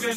Hello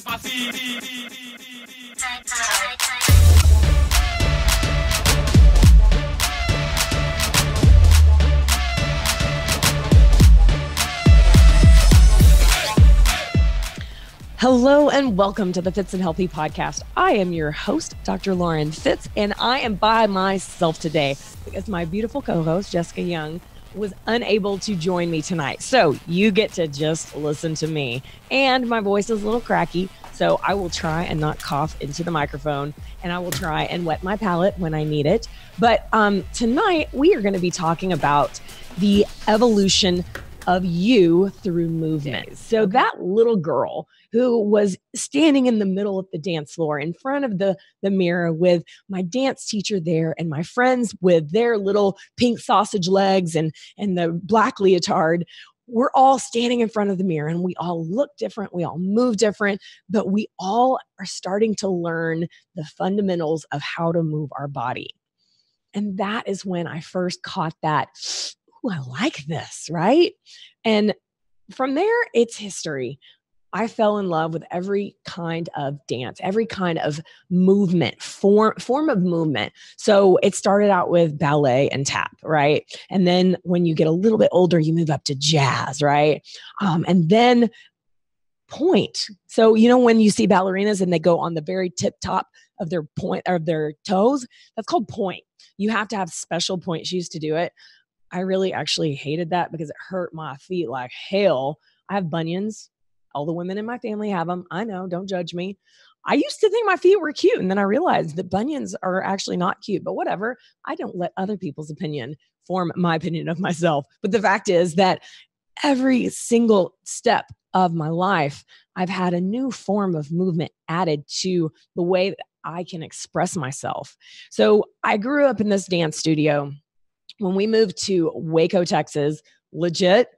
and welcome to the Fitz and Healthy podcast. I am your host, Dr. Lauren Fitz, and I am by myself today because my beautiful co-host, Jessica Young, was unable to join me tonight. So you get to just listen to me. And my voice is a little cracky, so I will try and not cough into the microphone, and I will try and wet my palate when I need it. But tonight we are going to be talking about the evolution of you through movement. So that little girl who was standing in the middle of the dance floor in front of the mirror with my dance teacher there and my friends with their little pink sausage legs and the black leotard, we're all standing in front of the mirror and we all look different. We all move different, but we all are starting to learn the fundamentals of how to move our body. And that is when I first caught that, ooh, I like this, right? And from there, it's history. I fell in love with every kind of dance, every kind of movement, form of movement. So it started out with ballet and tap, right? And then when you get a little bit older, you move up to jazz, right? And then point. So, you know, when you see ballerinas and they go on the very tip top of their point or their toes, that's called point. You have to have special point shoes to do it. I really actually hated that because it hurt my feet like hell. I have bunions. All the women in my family have them. I know, don't judge me. I used to think my feet were cute. And then I realized that bunions are actually not cute, but whatever. I don't let other people's opinion form my opinion of myself. But the fact is that every single step of my life, I've had a new form of movement added to the way that I can express myself. So I grew up in this dance studio. When we moved to Waco, Texas, legit,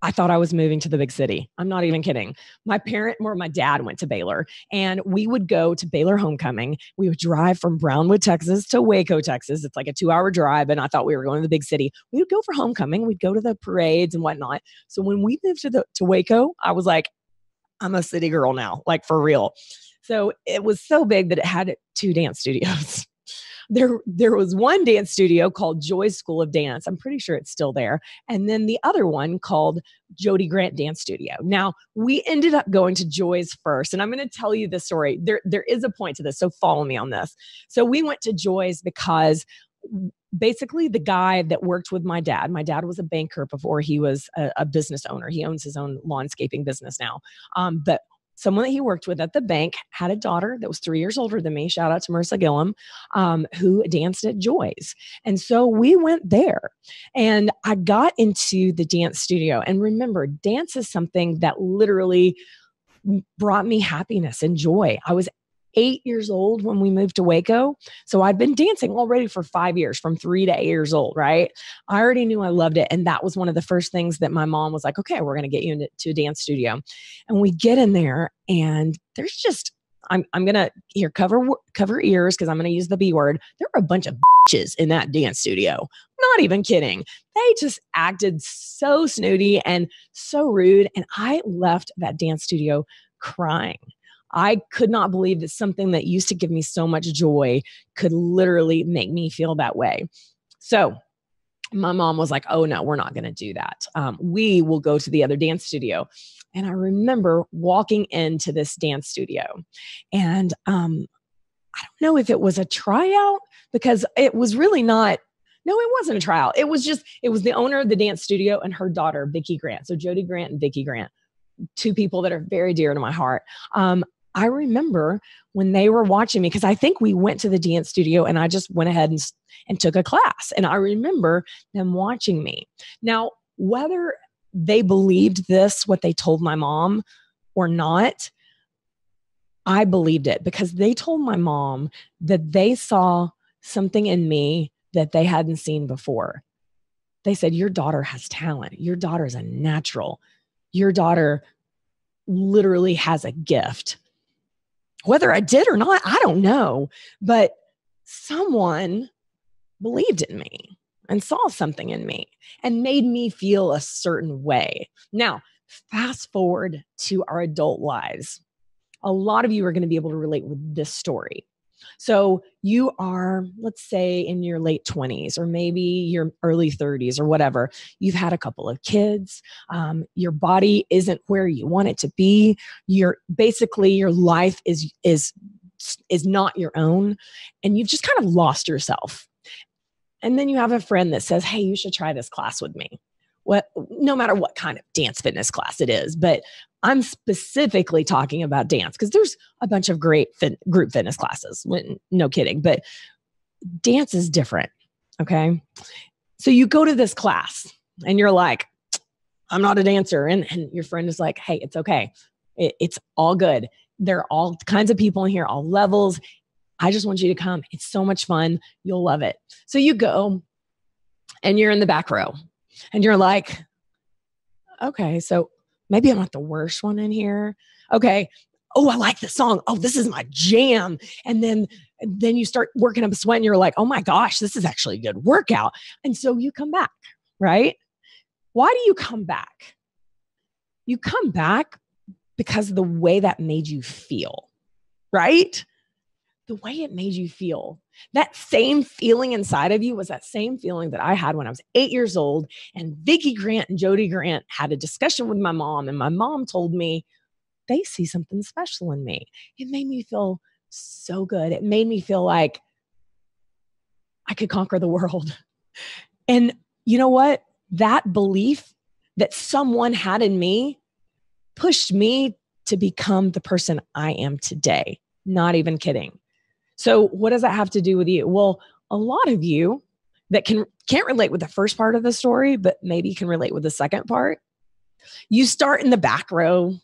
I thought I was moving to the big city. I'm not even kidding. My dad went to Baylor, and we would go to Baylor homecoming. We would drive from Brownwood, Texas to Waco, Texas. It's like a 2-hour drive, and I thought we were going to the big city. We would go for homecoming. We'd go to the parades and whatnot. So when we moved to Waco, I was like, I'm a city girl now, like for real. So it was so big that it had 2 dance studios. There was one dance studio called Joy's School of Dance. I'm pretty sure it's still there. And then the other one called Jody Grant Dance Studio. Now, we ended up going to Joy's first, and I'm going to tell you the story. There is a point to this, so follow me on this. So we went to Joy's because basically the guy that worked with my dad was a banker before he was a business owner. He owns his own landscaping business now. But someone that he worked with at the bank had a daughter that was 3 years older than me. Shout out to Marissa Gillum, who danced at Joy's. And so we went there and I got into the dance studio. And remember, dance is something that literally brought me happiness and joy. I was 8 years old when we moved to Waco. So I'd been dancing already for 5 years, from 3 to 8 years old, right? I already knew I loved it. And that was one of the first things that my mom was like, okay, we're going to get you into a dance studio. And we get in there and there's just, I'm going to here cover ears because I'm going to use the B word. There were a bunch of bitches in that dance studio. Not even kidding. They just acted so snooty and so rude. And I left that dance studio crying. I could not believe that something that used to give me so much joy could literally make me feel that way. So my mom was like, oh no, we're not going to do that. We will go to the other dance studio. And I remember walking into this dance studio and I don't know if it was a tryout because it was really not. No, it wasn't a tryout. It was the owner of the dance studio and her daughter, Vicki Grant. So Jody Grant and Vicki Grant, 2 people that are very dear to my heart. I remember when they were watching me, because I think we went to the dance studio and I just went ahead and took a class. And I remember them watching me. Now, whether they believed this, what they told my mom or not, I believed it because they told my mom that they saw something in me that they hadn't seen before. They said, your daughter has talent. Your daughter is a natural. Your daughter literally has a gift. Whether I did or not, I don't know. But someone believed in me and saw something in me and made me feel a certain way. Now, fast forward to our adult lives. a lot of you are going to be able to relate with this story. So you are, let's say, in your late 20s or maybe your early 30s or whatever. You've had a couple of kids. Your body isn't where you want it to be. Basically your life is not your own, and you've just kind of lost yourself. And then you have a friend that says, hey, you should try this class with me. No matter what kind of dance fitness class it is, but I'm specifically talking about dance because there's a bunch of great group fitness classes. No kidding, but dance is different. Okay. So you go to this class and you're like, I'm not a dancer. And your friend is like, hey, it's okay. It's all good. There are all kinds of people in here, all levels. I just want you to come. It's so much fun. You'll love it. So you go and you're in the back row and you're like, okay, so maybe I'm not the worst one in here. Okay. Oh, I like this song. Oh, this is my jam. And then you start working up a sweat and you're like, oh my gosh, this is actually a good workout. And so you come back, right? Why do you come back? You come back because of the way that made you feel, right? The way it made you feel. That same feeling inside of you was that same feeling that I had when I was 8 years old, and Vicki Grant and Jody Grant had a discussion with my mom, and my mom told me they see something special in me. It made me feel so good. It made me feel like I could conquer the world. And you know what? That belief that someone had in me pushed me to become the person I am today. Not even kidding. So what does that have to do with you? Well, a lot of you that can't relate with the first part of the story, but maybe can relate with the second part. You start in the back row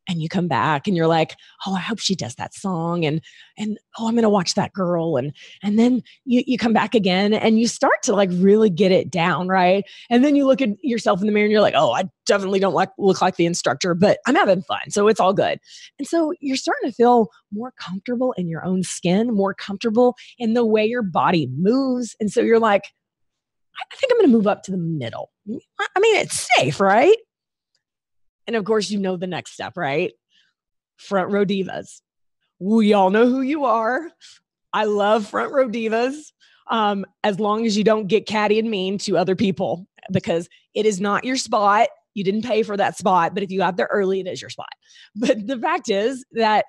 and you come back and you're like, oh, I hope she does that song. And oh, I'm going to watch that girl. And then you come back again and you start to like really get it down. Right. And then you look at yourself in the mirror and you're like, oh, I definitely don't look like the instructor, but I'm having fun. So it's all good. And so you're starting to feel more comfortable in your own skin, more comfortable in the way your body moves. And so you're like, I think I'm going to move up to the middle. I mean, it's safe, right? And of course, you know the next step, right? Front row divas. We all know who you are. I love front row divas. As long as you don't get catty and mean to other people, because it is not your spot. You didn't pay for that spot, but if you got there early, it is your spot. But the fact is that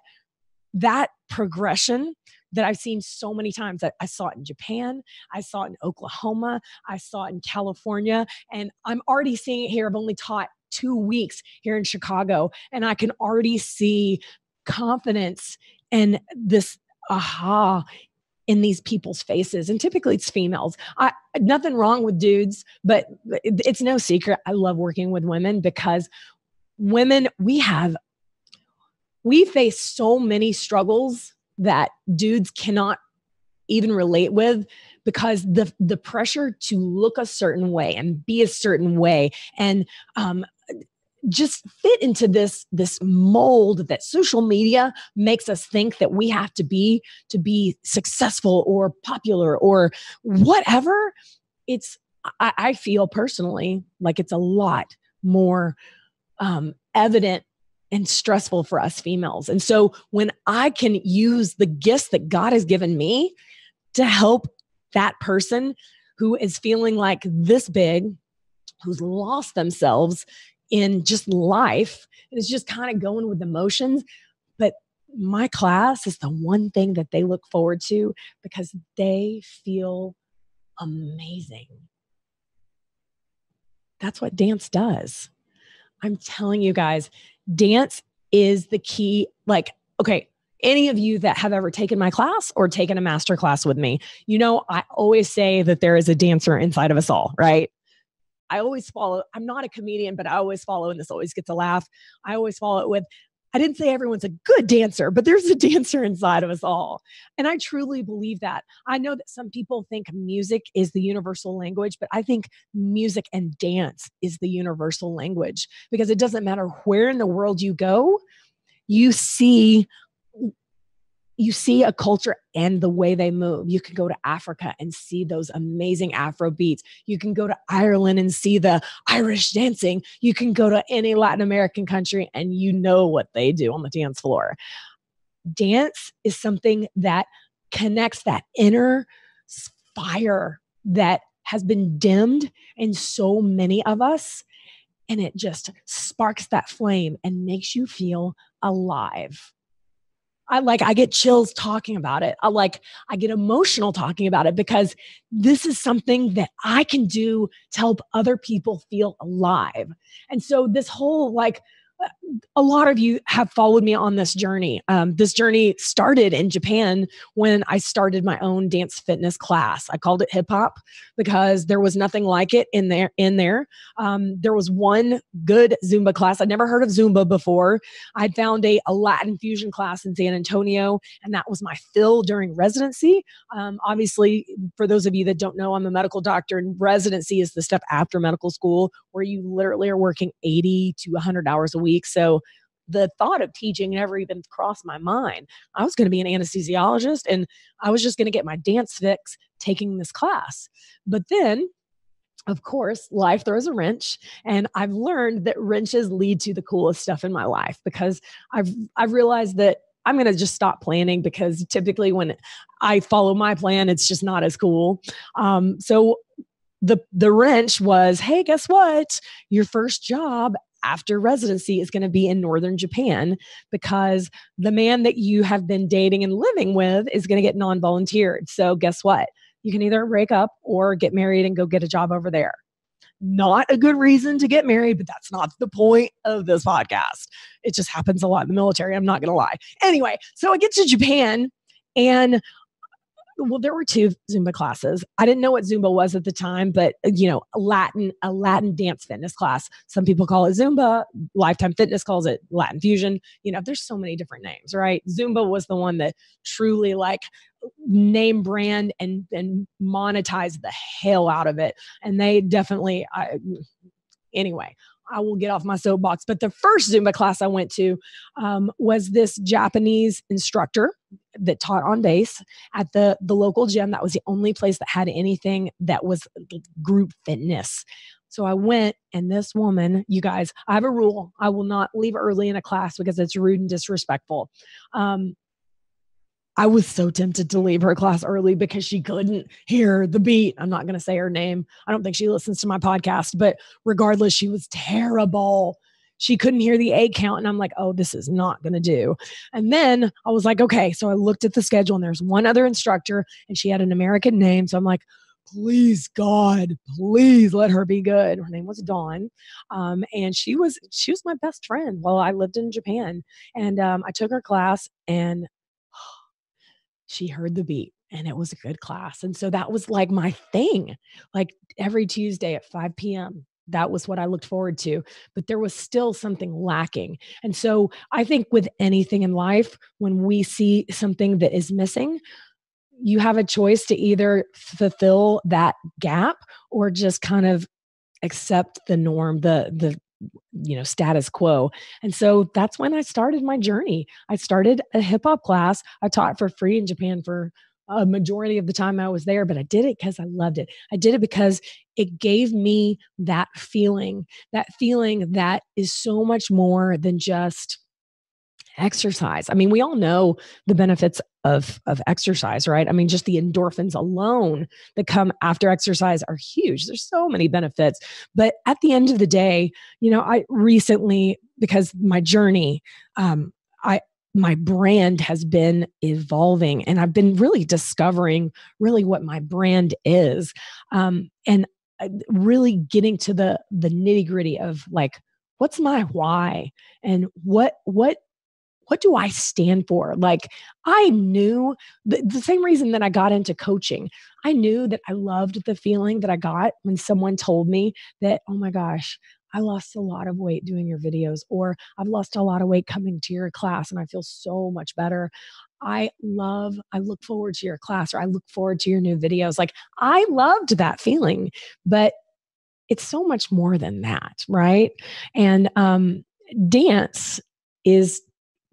progression that I've seen so many times, I saw it in Japan, I saw it in Oklahoma, I saw it in California, and I'm already seeing it here. I've only taught 2 weeks here in Chicago, and I can already see confidence and this aha in these people's faces. And typically it's females. Nothing wrong with dudes, but it's no secret. I love working with women because women, we face so many struggles that dudes cannot even relate with, because the pressure to look a certain way and be a certain way and just fit into this mold that social media makes us think that we have to be successful or popular or whatever. I feel personally like it's a lot more evident and stressful for us females. And so when I can use the gifts that God has given me to help that person who is feeling like this big, who's lost themselves in just life and is just kind of going with the motions. But my class is the one thing that they look forward to because they feel amazing. That's what dance does. I'm telling you guys, dance is the key. Like, okay, any of you that have ever taken my class or taken a master class with me, you know, I always say that there is a dancer inside of us all, right? I always follow, I'm not a comedian, but I always follow, and this always gets a laugh. I always follow it with, I didn't say everyone's a good dancer, but there's a dancer inside of us all. And I truly believe that. I know that some people think music is the universal language, but I think music and dance is the universal language, because it doesn't matter where in the world you go, you see you see a culture and the way they move. You can go to Africa and see those amazing Afro beats. You can go to Ireland and see the Irish dancing. You can go to any Latin American country and you know what they do on the dance floor. Dance is something that connects that inner fire that has been dimmed in so many of us. And it just sparks that flame and makes you feel alive. I get chills talking about it. I get emotional talking about it because this is something that I can do to help other people feel alive. And so this whole a lot of you have followed me on this journey. This journey started in Japan when I started my own dance fitness class. I called it hip hop because there was nothing like it in there. There was one good Zumba class. I'd never heard of Zumba before. I'd found a Latin fusion class in San Antonio, and that was my fill during residency. Obviously, for those of you that don't know, I'm a medical doctor, and residency is the step after medical school where you literally are working 80 to 100 hours a week. So the thought of teaching never even crossed my mind. I was going to be an anesthesiologist and I was just going to get my dance fix taking this class. But then, of course, life throws a wrench, and I've learned that wrenches lead to the coolest stuff in my life because I've realized that I'm going to just stop planning because typically when I follow my plan, it's just not as cool. So the wrench was, hey, guess what? Your first job after residency is going to be in northern Japan because the man that you have been dating and living with is going to get non-volunteered. So guess what? You can either break up or get married and go get a job over there. Not a good reason to get married, but that's not the point of this podcast. It just happens a lot in the military. I'm not going to lie. Anyway, so I get to Japan and there were 2 Zumba classes. I didn't know what Zumba was at the time, but a Latin dance fitness class. Some people call it Zumba. Lifetime Fitness calls it Latin Fusion. There's so many different names, right? Zumba was the one that truly name brand and monetized the hell out of it. And they definitely, anyway, I will get off my soapbox. But the first Zumba class I went to was this Japanese instructor that taught on base at the local gym. That was the only place that had anything that was group fitness. So I went, and this woman, you guys, I have a rule. I will not leave early in a class because it's rude and disrespectful. I was so tempted to leave her class early because she couldn't hear the beat. I'm not going to say her name. I don't think she listens to my podcast, but regardless, she was terrible. She couldn't hear the 8 count. And I'm like, oh, this is not going to do. And then I was like, okay. So I looked at the schedule and there's one other instructor and she had an American name. So I'm like, please, God, please let her be good. Her name was Dawn. And she was my best friend while I lived in Japan. And I took her class and she heard the beat and it was a good class. And so that was my thing, every Tuesday at 5 p.m. That was what I looked forward to, but there was still something lacking. And so I think with anything in life, when we see something that is missing, you have a choice to either fulfill that gap or just kind of accept the norm, the status quo. And so that's when I started my journey. I started a hip hop class. I taught for free in Japan for a majority of the time I was there, but I did it because I loved it. I did it because it gave me that feeling that is so much more than just exercise. I mean, we all know the benefits of exercise, right? I mean, just the endorphins alone that come after exercise are huge. There's so many benefits. But at the end of the day, I recently, because my journey, my brand has been evolving and I've been really discovering really what my brand is. And really getting to the nitty gritty of what's my why and what do I stand for? I knew the same reason that I got into coaching. I knew that I loved the feeling that I got when someone told me that, oh my gosh, I lost a lot of weight doing your videos, or I've lost a lot of weight coming to your class and I feel so much better. I look forward to your class, or I look forward to your new videos. I loved that feeling, but it's so much more than that, right? And dance is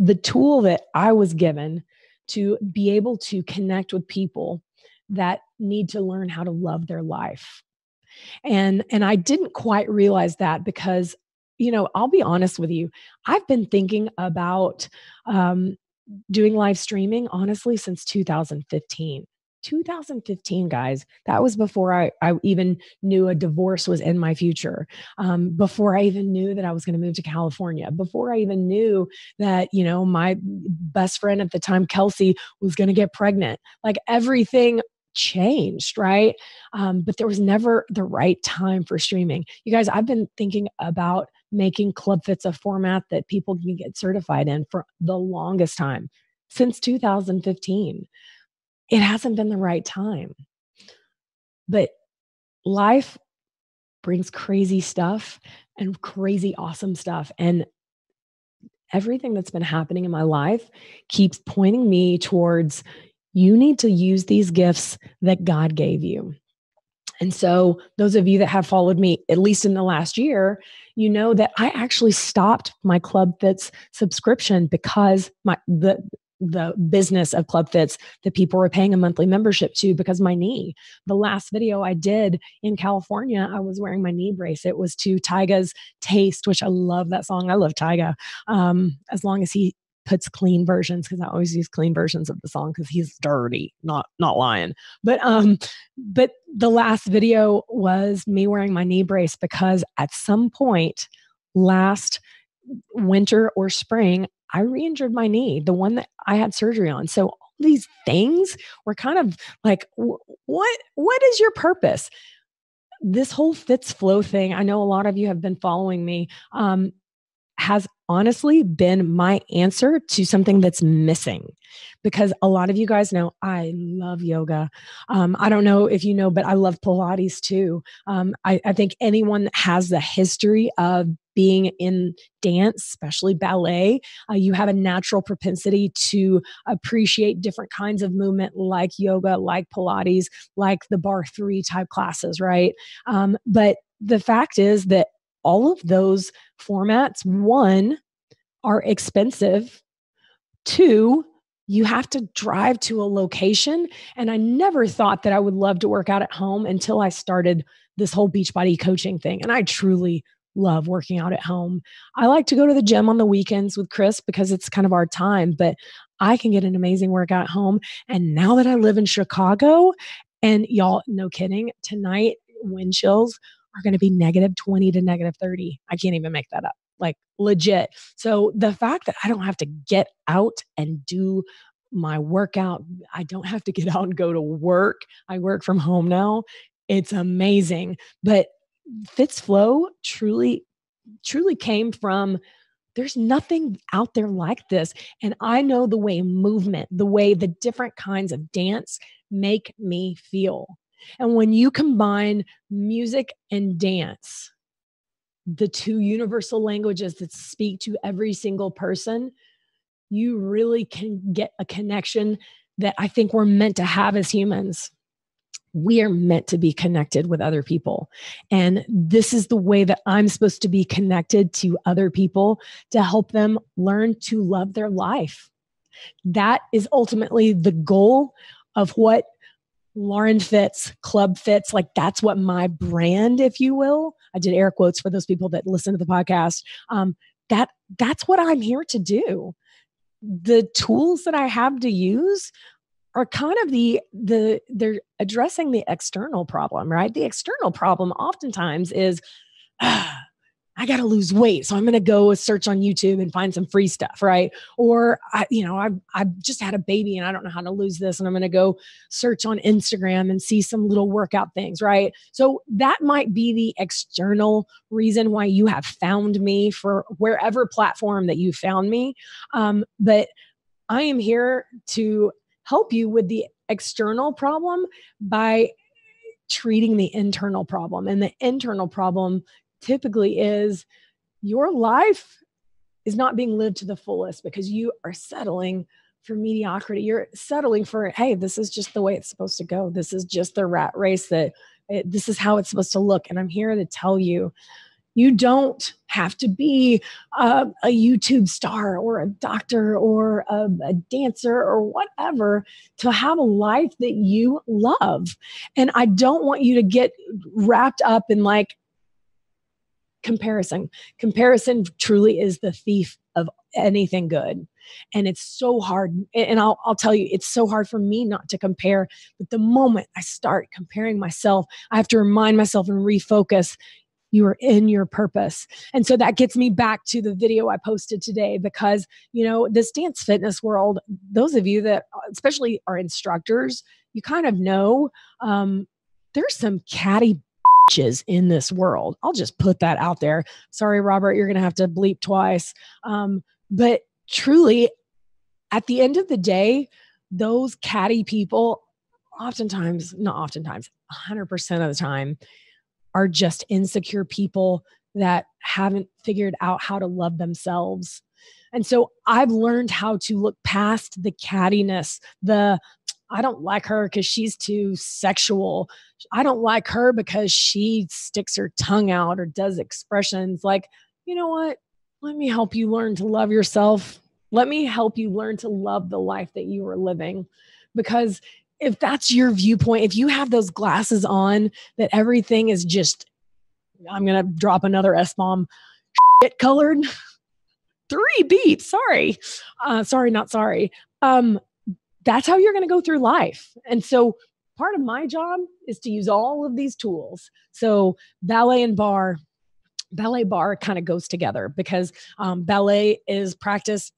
the tool that I was given to be able to connect with people that need to learn how to love their life. And I didn't quite realize that because, I'll be honest with you. I've been thinking about doing live streaming, honestly, since 2015. 2015, guys. That was before I even knew a divorce was in my future. Before I even knew that I was going to move to California. Before I even knew that, my best friend at the time, Kelsey, was going to get pregnant. Like everything changed, right? But there was never the right time for streaming. You guys, I've been thinking about making Club Fitz a format that people can get certified in for the longest time, since 2015. It hasn't been the right time. But life brings crazy stuff and crazy awesome stuff. And everything that's been happening in my life keeps pointing me towards, you need to use these gifts that God gave you. And so those of you that have followed me, at least in the last year, you know that I actually stopped my Club Fitz subscription because the business of Club Fitz that people were paying a monthly membership to, because my knee. The last video I did in California, I was wearing my knee brace. It was to Tyga's Taste, which I love that song. I love Tyga. As long as he puts clean versions, because I always use clean versions of the song because he's dirty, not lying. But the last video was me wearing my knee brace because at some point last winter or spring, I re-injured my knee, the one that I had surgery on. So all these things were kind of like, what is your purpose? This whole Fitz flow thing, I know a lot of you have been following me, has honestly been my answer to something that's missing, because a lot of you guys know I love yoga. I don't know if you know, but I love Pilates too. I think anyone that has the history of being in dance, especially ballet, you have a natural propensity to appreciate different kinds of movement like yoga, like Pilates, like the bar 3 type classes, right? But the fact is that all of those formats, one, are expensive. Two, you have to drive to a location. And I never thought that I would love to work out at home until I started this whole Beachbody coaching thing. And I truly love working out at home. I like to go to the gym on the weekends with Chris because it's kind of our time, but I can get an amazing workout at home. And now that I live in Chicago, and y'all, no kidding, tonight, wind chills are going to be -20 to -30. I can't even make that up. Like legit. So the fact that I don't have to get out and do my workout, I don't have to get out and go to work. I work from home now. It's amazing. But Fitz Flow truly came from, there's nothing out there like this. And I know the way movement, the way the different kinds of dance make me feel. And when you combine music and dance, the two universal languages that speak to every single person, you really can get a connection that I think we're meant to have as humans. We are meant to be connected with other people. And this is the way that I'm supposed to be connected to other people, to help them learn to love their life. That is ultimately the goal of what Lauren Fitz, Club Fitz, like that's what my brand, if you will. I did air quotes for those people that listen to the podcast. That's what I'm here to do. The tools that I have to use are kind of they're addressing the external problem, right? The external problem oftentimes is, I got to lose weight. So I'm going to go search on YouTube and find some free stuff, right? Or I've just had a baby and I don't know how to lose this. And I'm going to go search on Instagram and see some little workout things, right? So that might be the external reason why you have found me, for wherever platform that you found me. But I am here to help you with the external problem by treating the internal problem. And the internal problem typically is your life is not being lived to the fullest because you are settling for mediocrity. You're settling for, hey, this is just the way it's supposed to go. This is just the rat race this is how it's supposed to look. And I'm here to tell you, You don't have to be a YouTube star or a doctor or a dancer or whatever to have a life that you love. And I don't want you to get wrapped up in like comparison. Comparison truly is the thief of anything good. And it's so hard. And I'll tell you, it's so hard for me not to compare. But the moment I start comparing myself, I have to remind myself and refocus. You are in your purpose. And so that gets me back to the video I posted today because, this dance fitness world, those of you that especially are instructors, you kind of know there's some catty bitches in this world. I'll just put that out there. Sorry, Robert, you're going to have to bleep twice. But truly, at the end of the day, those catty people, oftentimes, not oftentimes, 100% of the time, are just insecure people that haven't figured out how to love themselves. And so I've learned how to look past the cattiness, I don't like her because she's too sexual. I don't like her because she sticks her tongue out or does expressions. Like, you know what? Let me help you learn to love yourself. Let me help you learn to love the life that you are living. Because if that's your viewpoint, if you have those glasses on that everything is just, I'm going to drop another S-bomb, shit colored, 3 beats, sorry. Sorry, not sorry. That's how you're going to go through life. And so part of my job is to use all of these tools. So ballet bar kind of goes together because ballet is practice.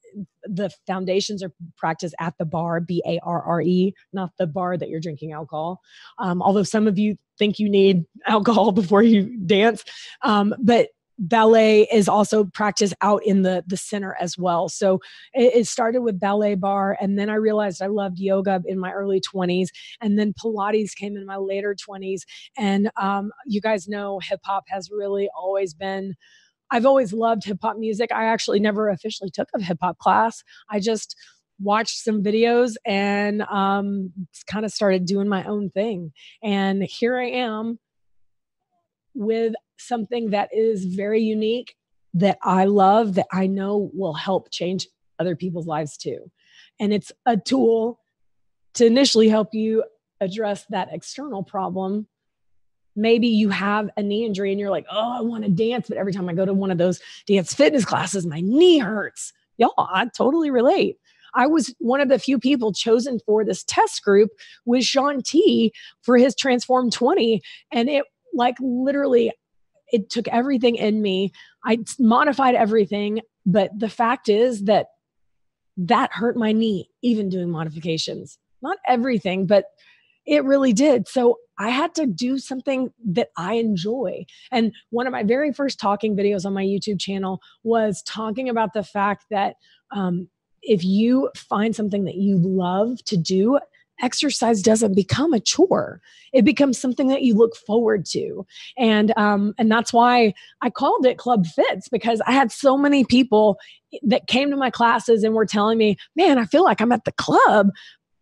The foundations are practiced at the bar, BARRE, not the bar that you're drinking alcohol. Although some of you think you need alcohol before you dance. But ballet is also practiced out in the center as well. So it started with ballet bar. And then I realized I loved yoga in my early 20s. And then Pilates came in my later 20s. And you guys know hip hop has really always been, I've always loved hip hop music. I actually never officially took a hip hop class. I just watched some videos and kind of started doing my own thing. And here I am with something that is very unique, that I love, that I know will help change other people's lives too. And it's a tool to initially help you address that external problem. Maybe you have a knee injury and you're like, oh, I want to dance. But every time I go to one of those dance fitness classes, my knee hurts. Y'all, I totally relate. I was one of the few people chosen for this test group with Sean T for his Transform 20. And it literally, it took everything in me. I modified everything. But the fact is that hurt my knee, even doing modifications. Not everything, but it really did. So I had to do something that I enjoy. And one of my very first talking videos on my YouTube channel was talking about the fact that if you find something that you love to do, exercise doesn't become a chore. It becomes something that you look forward to. And that's why I called it Club Fitz, because I had so many people that came to my classes and were telling me, man, I feel like I'm at the club,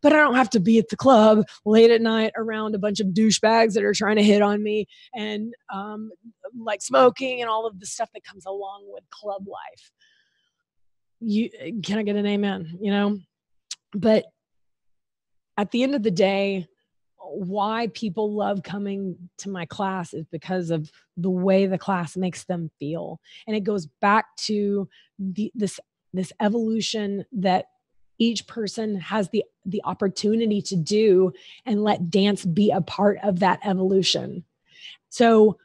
but I don't have to be at the club late at night around a bunch of douchebags that are trying to hit on me and like smoking and all of the stuff that comes along with club life. Can I get an amen? But at the end of the day, why people love coming to my class is because of the way the class makes them feel. And it goes back to this evolution that each person has the opportunity to do, and let dance be a part of that evolution. So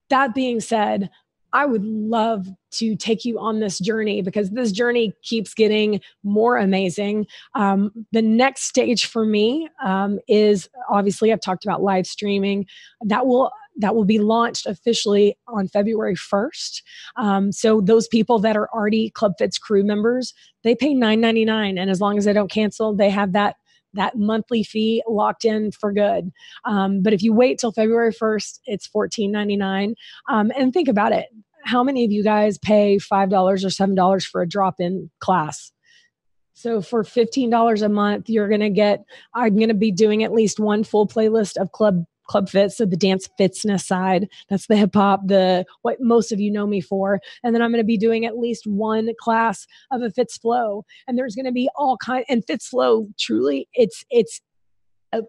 that being said, I would love to take you on this journey, because this journey keeps getting more amazing. The next stage for me is, obviously, I've talked about live streaming. That will be launched officially on February 1st. So those people that are already Club Fitz crew members, they pay $9.99. And as long as they don't cancel, they have that monthly fee locked in for good. But if you wait till February 1st, it's $14.99. And think about it. How many of you guys pay $5 or $7 for a drop-in class? So for $15 a month, I'm going to be doing at least one full playlist of Club Club Fitz, so the dance fitness side. That's the hip hop, what most of you know me for. And then I'm going to be doing at least one class of a Fitz flow, and there's going to be all kind. And Fitz flow, truly, it's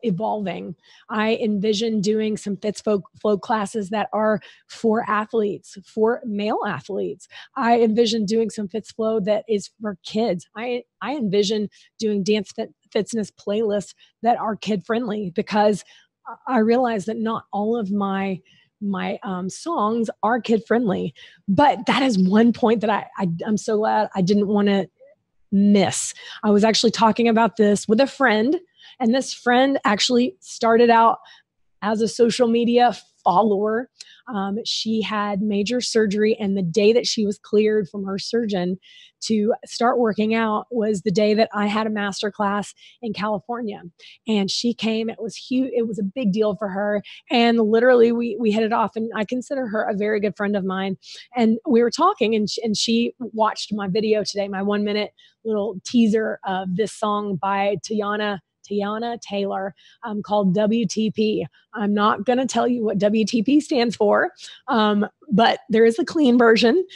evolving. I envision doing some Fitz flow classes that are for athletes, for male athletes. I envision doing some Fitz flow that is for kids. I envision doing dance fitness playlists that are kid friendly, because I realize that not all of my songs are kid friendly. But that is one point that I'm so glad I didn't want to miss. I was actually talking about this with a friend, and this friend actually started out as a social media follower. She had major surgery, and the day that she was cleared from her surgeon to start working out was the day that I had a master class in California. And she came. It was huge. It was a big deal for her. And literally we hit it off, and I consider her a very good friend of mine. And we were talking, and she watched my video today, my 1-minute little teaser of this song by Tiana Taylor, called WTP. I'm not going to tell you what WTP stands for, but there is a clean version.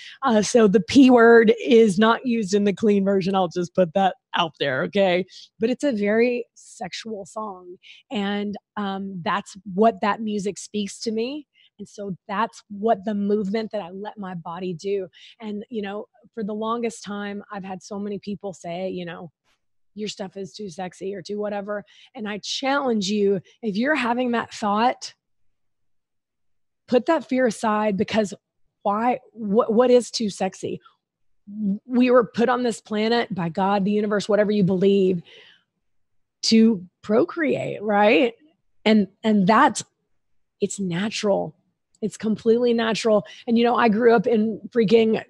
So the P word is not used in the clean version. I'll just put that out there, okay? But it's a very sexual song. And that's what that music speaks to me. And so that's what the movement that I let my body do. And, for the longest time, I've had so many people say, your stuff is too sexy or too whatever. And I challenge you, if you're having that thought, put that fear aside, because what is too sexy? We were put on this planet by God, the universe, whatever you believe, to procreate, right? And it's natural. It's completely natural. And, I grew up in freaking,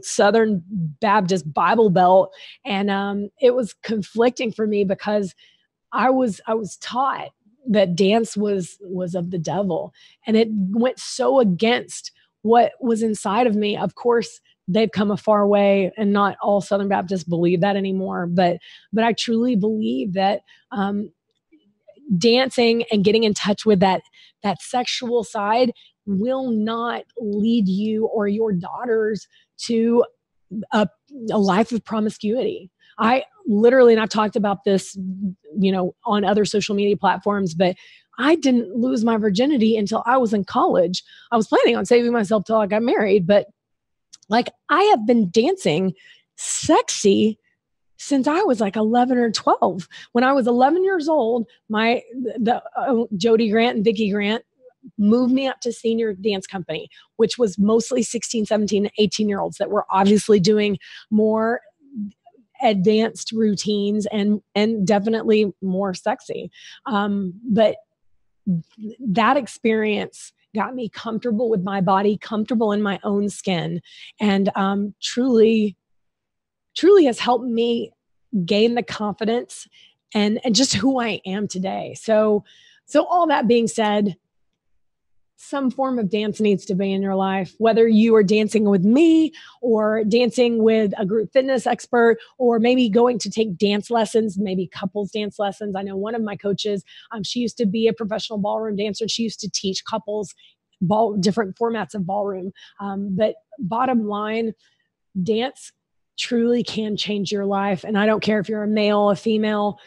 Southern Baptist Bible Belt. And it was conflicting for me, because I was taught that dance was of the devil. And it went so against what was inside of me. Of course, they've come a far way, and not all Southern Baptists believe that anymore. But I truly believe that dancing and getting in touch with that sexual side will not lead you or your daughters to a life of promiscuity. I literally, and I've talked about this, on other social media platforms, but I didn't lose my virginity until I was in college. I was planning on saving myself till I got married, but I have been dancing sexy since I was 11 or 12. When I was 11 years old, Jody Grant and Vicki Grant moved me up to senior dance company, which was mostly 16, 17, 18-year-olds that were obviously doing more advanced routines and definitely more sexy. But that experience got me comfortable with my body, comfortable in my own skin, and truly has helped me gain the confidence and just who I am today. So all that being said, some form of dance needs to be in your life, whether you are dancing with me or dancing with a group fitness expert, or maybe going to take dance lessons, maybe couples dance lessons. I know one of my coaches, she used to be a professional ballroom dancer. She used to teach couples different formats of ballroom. But bottom line, dance truly can change your life. And I don't care if you're a male, a female,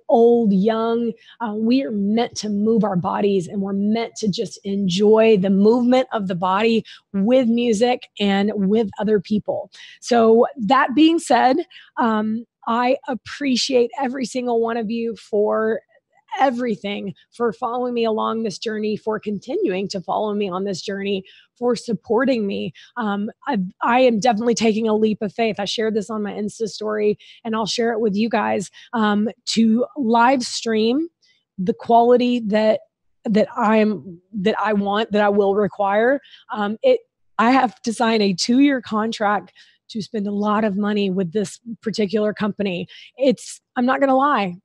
old, young, we are meant to move our bodies, and we're meant to just enjoy the movement of the body with music and with other people. So that being said, I appreciate every single one of you for everything, for following me along this journey, for continuing to follow me on this journey, for supporting me. I am definitely taking a leap of faith. I shared this on my Insta story, and I'll share it with you guys, to live stream the quality that I want, that I will require. I have to sign a 2-year contract to spend a lot of money with this particular company. I'm not going to lie.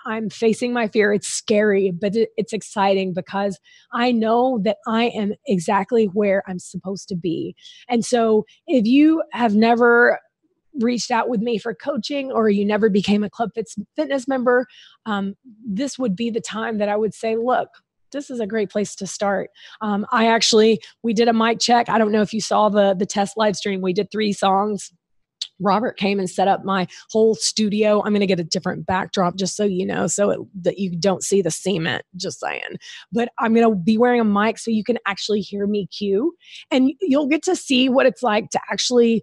I'm facing my fear. It's scary, but it's exciting, because I know that I am exactly where I'm supposed to be. And so if you have never reached out with me for coaching, or you never became a Club Fitz fitness member, this would be the time that I would say, look, this is a great place to start. We did a mic check. I don't know if you saw the test live stream. We did 3 songs. Robert came and set up my whole studio. I'm going to get a different backdrop just so you know, that you don't see the cement, just saying. But I'm going to be wearing a mic so you can actually hear me cue, and you'll get to see what it's like to actually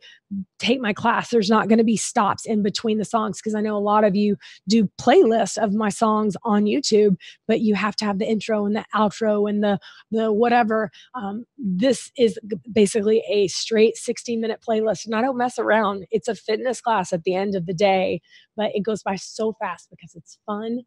take my class. There's not going to be stops in between the songs, because I know a lot of you do playlists of my songs on YouTube, but you have to have the intro and the outro and the whatever. This is basically a straight 16-minute playlist, and I don't mess around. It's a fitness class at the end of the day, but it goes by so fast because it's fun.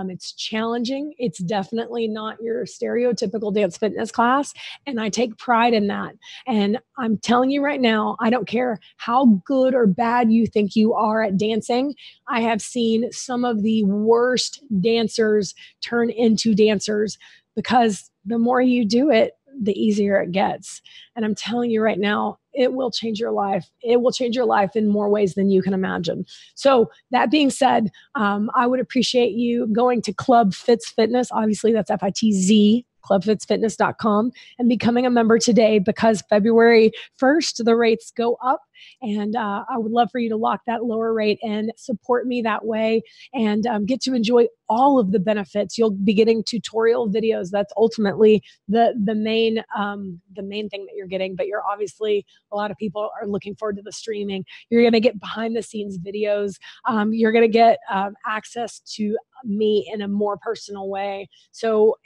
It's challenging. It's definitely not your stereotypical dance fitness class. And I take pride in that. And I'm telling you right now, I don't care how good or bad you think you are at dancing. I have seen some of the worst dancers turn into dancers, because the more you do it, the easier it gets. And I'm telling you right now, it will change your life. It will change your life in more ways than you can imagine. So that being said, I would appreciate you going to Club Fitz Fitness. Obviously, that's FITZ, clubfitzfitness.com, and becoming a member today, because February 1st, the rates go up. And I would love for you to lock that lower rate and support me that way, and get to enjoy all of the benefits. You'll be getting tutorial videos. That's ultimately the main thing that you're getting. But you're obviously, a lot of people are looking forward to the streaming. You're going to get behind the scenes videos. You're going to get access to me in a more personal way. So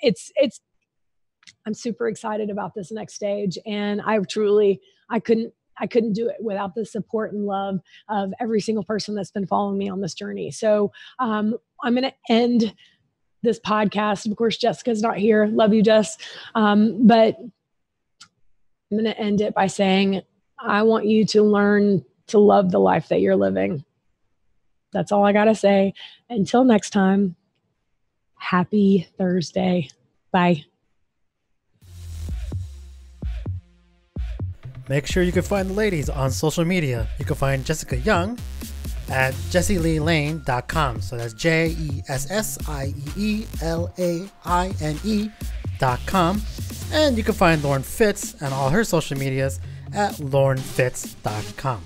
I'm super excited about this next stage, and I couldn't do it without the support and love of every single person that's been following me on this journey. So I'm going to end this podcast. Of course, Jessica's not here. Love you, Jess. But I'm going to end it by saying, I want you to learn to love the life that you're living. That's all I got to say. Until next time, happy Thursday. Bye. Make sure you can find the ladies on social media. You can find Jessica Young at jessieleelaine.com. So that's JESSIEELAINE.com. And you can find Lauren Fitz and all her social medias at laurenfitz.com.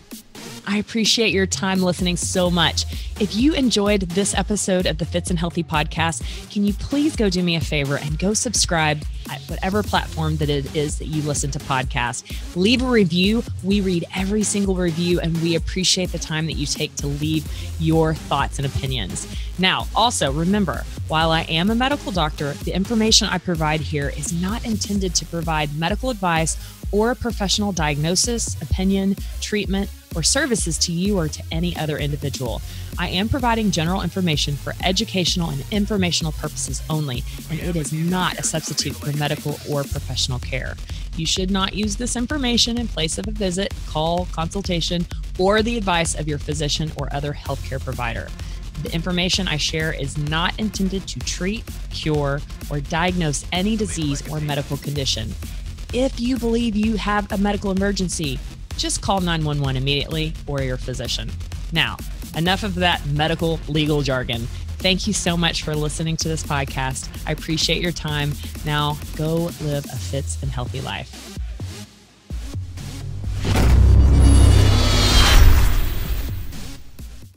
I appreciate your time listening so much. If you enjoyed this episode of the Fitz and Healthy podcast, can you please go do me a favor and go subscribe at whatever platform that it is that you listen to podcasts. Leave a review. We read every single review, and we appreciate the time that you take to leave your thoughts and opinions. Now, also remember, while I am a medical doctor, the information I provide here is not intended to provide medical advice or a professional diagnosis, opinion, treatment, or services to you or to any other individual. I am providing general information for educational and informational purposes only, and it is not a substitute for medical or professional care. You should not use this information in place of a visit, call, consultation, or the advice of your physician or other healthcare provider. The information I share is not intended to treat, cure, or diagnose any disease or medical condition. If you believe you have a medical emergency, just call 911 immediately or your physician. Now, enough of that medical legal jargon. Thank you so much for listening to this podcast. I appreciate your time. Now, go live a Fitz and healthy life.